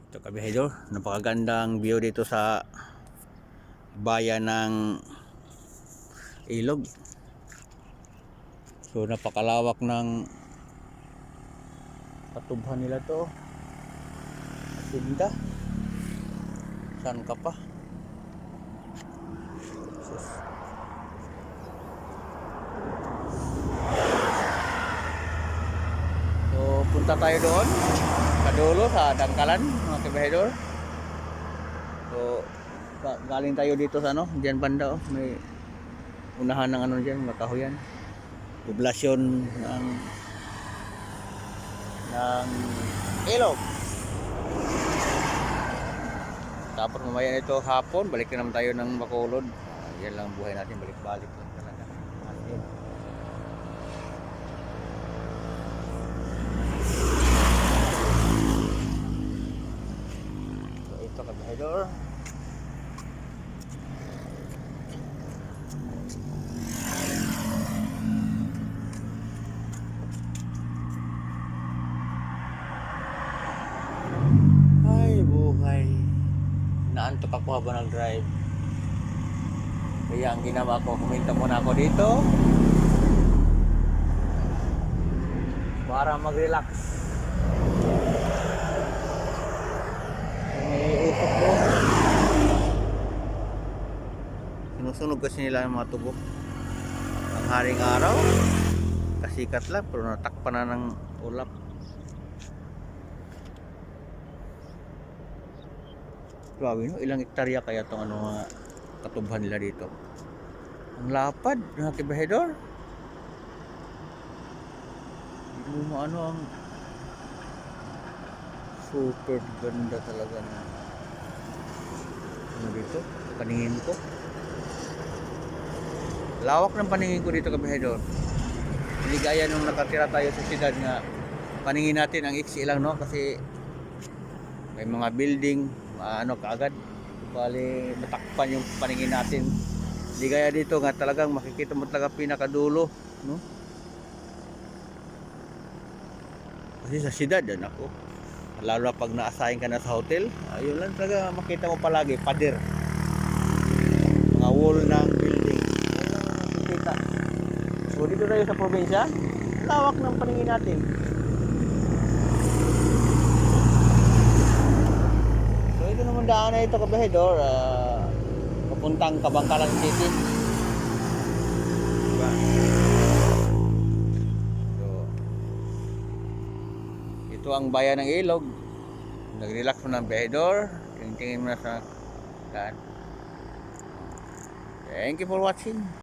Ito kabihedor, napakagandang view dito sa bayan ng Ilog. So napakalawak ng katubhan nila to. Asinda. Saan ka pa? Sus. So punta tayo doon sa dulo sa Dangkalan, mga kabihedor. So galing tayo dito sa ano, diyan banda oh, may unahan ng ano diyan, mga kahoyan. Poblasyon ng Ilog. Tapos mamaya ito hapon, balik na naman tayo ng Bacolod. Yan lang buhay natin, balik-balik lang talaga. So ito kabihedor. Naantok ako habang nag-drive. Kaya ang ginawa ko, kuminta muna ako dito para mag-relax. Iniisip ko, sinusunog kasi nila yung mga tubo. Ang haring araw, kasikat lang, pero natakpan na ng ulap. Grabe no, ilang hektarya kaya itong ano, mga katubhan nila dito. Ang lapad, mga kabihedor. Hindi mo ano, ang super ganda talaga na ano dito, paningin ko. Lawak ng paningin ko dito, kabihedor. Hindi gaya nung nakatira tayo sa siyudad nga paningin natin ang iksi lang, no, kasi may mga building, ano kaagad, bali matakpan yung paningin natin. Hindi kaya dito nga talagang makikita mo talaga pinakadulo, no? Kasi sa siyudad yan ako, lalo na pag na-assign ka na sa hotel, ayun lang talaga makita mo palagi, pader, mga wall ng building, ayun lang makikita. So dito tayo sa probinsya, lawak ng paningin natin. Ito naman daan na ito, kabihedor, papuntang Kabangkalan City. Diba? So, ito ang bayan ng Ilog. Nag-relax mo ng kabihedor, tingin mo na sa daan. Thank you for watching.